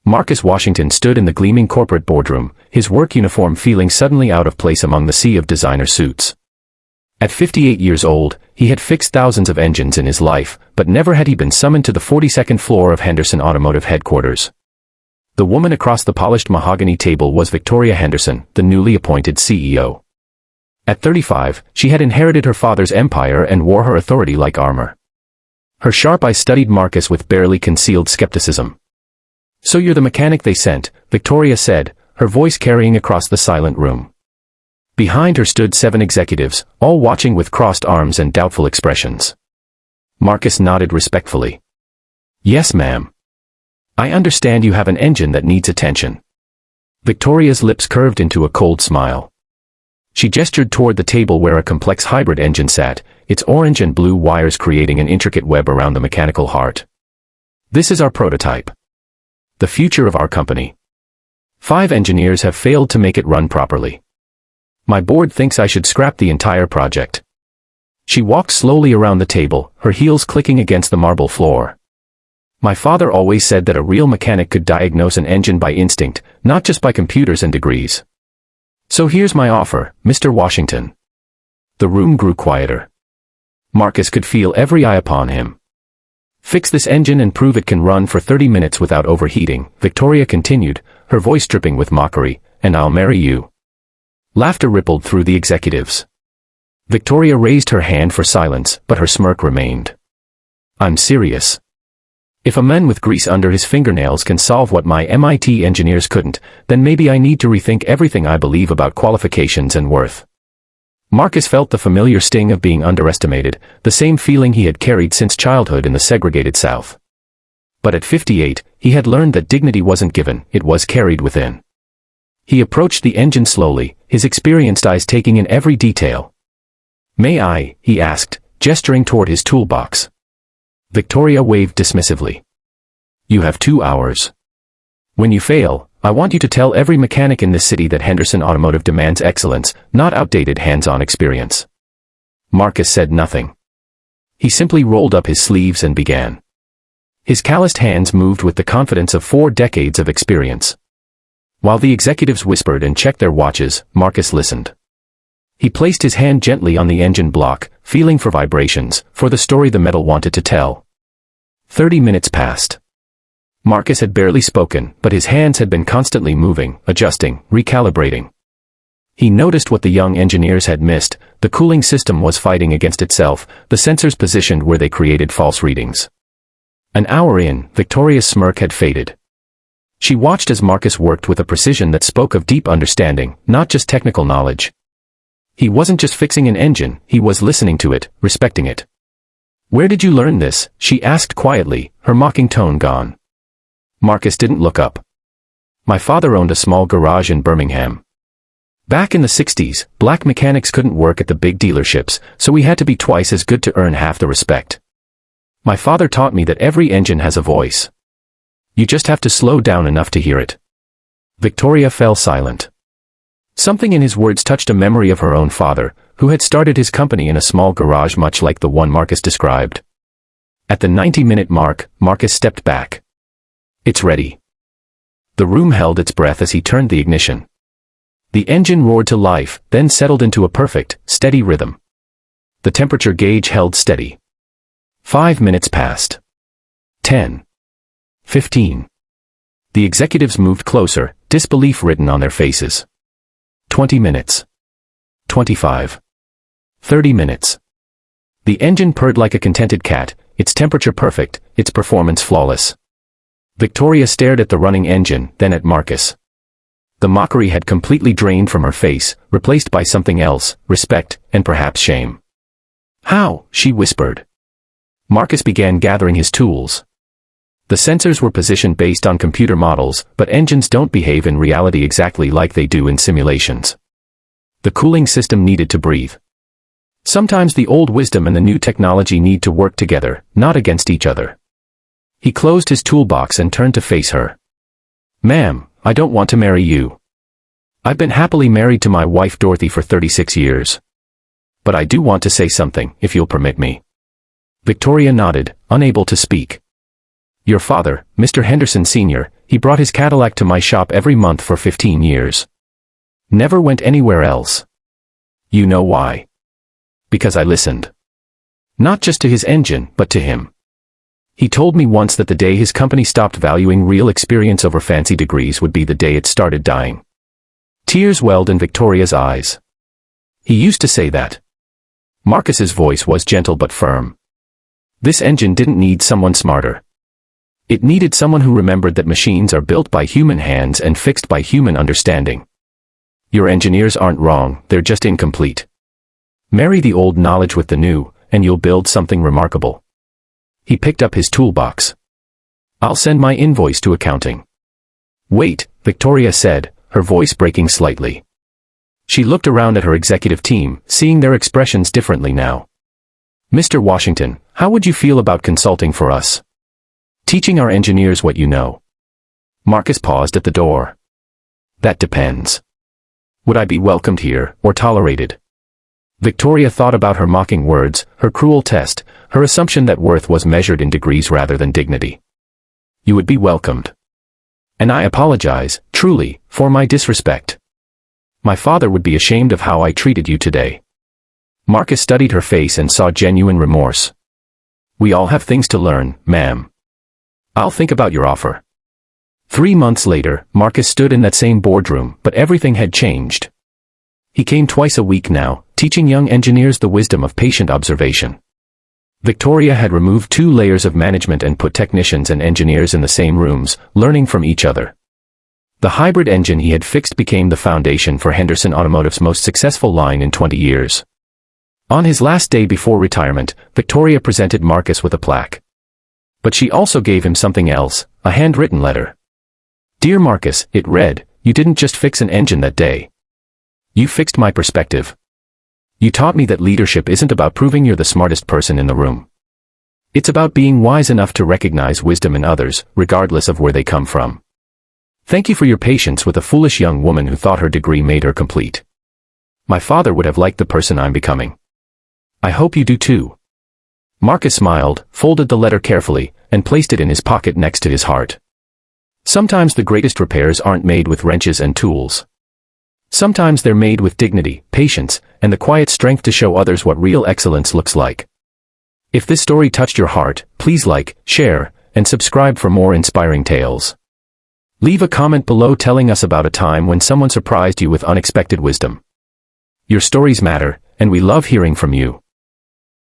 Marcus Washington stood in the gleaming corporate boardroom, his work uniform feeling suddenly out of place among the sea of designer suits. At 58 years old, he had fixed thousands of engines in his life, but never had he been summoned to the 42nd floor of Henderson Automotive headquarters. The woman across the polished mahogany table was Victoria Henderson, the newly appointed CEO. At 35, she had inherited her father's empire and wore her authority like armor. Her sharp eyes studied Marcus with barely concealed skepticism. "So you're the mechanic they sent," Victoria said, her voice carrying across the silent room. Behind her stood 7 executives, all watching with crossed arms and doubtful expressions. Marcus nodded respectfully. "Yes, ma'am. I understand you have an engine that needs attention." Victoria's lips curved into a cold smile. She gestured toward the table where a complex hybrid engine sat, its orange and blue wires creating an intricate web around the mechanical heart. "This is our prototype. The future of our company. 5 engineers have failed to make it run properly. My board thinks I should scrap the entire project." She walked slowly around the table, her heels clicking against the marble floor. "My father always said that a real mechanic could diagnose an engine by instinct, not just by computers and degrees. So here's my offer, Mr. Washington." The room grew quieter. Marcus could feel every eye upon him. "Fix this engine and prove it can run for 30 minutes without overheating," Victoria continued, her voice dripping with mockery, "and I'll marry you." Laughter rippled through the executives. Victoria raised her hand for silence, but her smirk remained. "I'm serious. If a man with grease under his fingernails can solve what my MIT engineers couldn't, then maybe I need to rethink everything I believe about qualifications and worth." Marcus felt the familiar sting of being underestimated, the same feeling he had carried since childhood in the segregated South. But at 58, he had learned that dignity wasn't given, it was carried within. He approached the engine slowly, his experienced eyes taking in every detail. "May I?" he asked, gesturing toward his toolbox. Victoria waved dismissively. "You have 2 hours. When you fail, I want you to tell every mechanic in this city that Henderson Automotive demands excellence, not outdated hands-on experience." Marcus said nothing. He simply rolled up his sleeves and began. His calloused hands moved with the confidence of 4 decades of experience. While the executives whispered and checked their watches, Marcus listened. He placed his hand gently on the engine block, feeling for vibrations, for the story the metal wanted to tell. 30 minutes passed. Marcus had barely spoken, but his hands had been constantly moving, adjusting, recalibrating. He noticed what the young engineers had missed. The cooling system was fighting against itself, the sensors positioned where they created false readings. An hour in, Victoria's smirk had faded. She watched as Marcus worked with a precision that spoke of deep understanding, not just technical knowledge. He wasn't just fixing an engine, he was listening to it, respecting it. "Where did you learn this?" she asked quietly, her mocking tone gone. Marcus didn't look up. "My father owned a small garage in Birmingham. Back in the 60s, black mechanics couldn't work at the big dealerships, so we had to be twice as good to earn half the respect. My father taught me that every engine has a voice. You just have to slow down enough to hear it." Victoria fell silent. Something in his words touched a memory of her own father, who had started his company in a small garage much like the one Marcus described. At the 90-minute mark, Marcus stepped back. "It's ready." The room held its breath as he turned the ignition. The engine roared to life, then settled into a perfect, steady rhythm. The temperature gauge held steady. 5 minutes passed. 10. 15. The executives moved closer, disbelief written on their faces. 20 minutes. 25. 30 minutes. The engine purred like a contented cat, its temperature perfect, its performance flawless. Victoria stared at the running engine, then at Marcus. The mockery had completely drained from her face, replaced by something else, respect, and perhaps shame. "How?" she whispered. Marcus began gathering his tools. The sensors were positioned based on computer models, but engines don't behave in reality exactly like they do in simulations. The cooling system needed to breathe. Sometimes the old wisdom and the new technology need to work together, not against each other. He closed his toolbox and turned to face her. "Ma'am, I don't want to marry you. I've been happily married to my wife Dorothy for 36 years. But I do want to say something, if you'll permit me." Victoria nodded, unable to speak. Your father, Mr. Henderson Sr., he brought his Cadillac to my shop every month for 15 years. Never went anywhere else. You know why? Because I listened. Not just to his engine, but to him. He told me once that the day his company stopped valuing real experience over fancy degrees would be the day it started dying. Tears welled in Victoria's eyes. He used to say that. Marcus's voice was gentle but firm. This engine didn't need someone smarter. It needed someone who remembered that machines are built by human hands and fixed by human understanding. Your engineers aren't wrong, they're just incomplete. Marry the old knowledge with the new, and you'll build something remarkable. He picked up his toolbox. I'll send my invoice to accounting. Wait, Victoria said, her voice breaking slightly. She looked around at her executive team, seeing their expressions differently now. Mr. Washington, how would you feel about consulting for us? Teaching our engineers what you know. Marcus paused at the door. That depends. Would I be welcomed here, or tolerated? Victoria thought about her mocking words, her cruel test, her assumption that worth was measured in degrees rather than dignity. You would be welcomed. And I apologize, truly, for my disrespect. My father would be ashamed of how I treated you today. Marcus studied her face and saw genuine remorse. We all have things to learn, ma'am. I'll think about your offer. 3 months later, Marcus stood in that same boardroom, but everything had changed. He came twice a week now, teaching young engineers the wisdom of patient observation. Victoria had removed 2 layers of management and put technicians and engineers in the same rooms, learning from each other. The hybrid engine he had fixed became the foundation for Henderson Automotive's most successful line in 20 years. On his last day before retirement, Victoria presented Marcus with a plaque. But she also gave him something else, a handwritten letter. Dear Marcus, it read, you didn't just fix an engine that day. You fixed my perspective. You taught me that leadership isn't about proving you're the smartest person in the room. It's about being wise enough to recognize wisdom in others, regardless of where they come from. Thank you for your patience with a foolish young woman who thought her degree made her complete. My father would have liked the person I'm becoming. I hope you do too. Marcus smiled, folded the letter carefully, and placed it in his pocket next to his heart. Sometimes the greatest repairs aren't made with wrenches and tools. Sometimes they're made with dignity, patience, and the quiet strength to show others what real excellence looks like. If this story touched your heart, please like, share, and subscribe for more inspiring tales. Leave a comment below telling us about a time when someone surprised you with unexpected wisdom. Your stories matter, and we love hearing from you.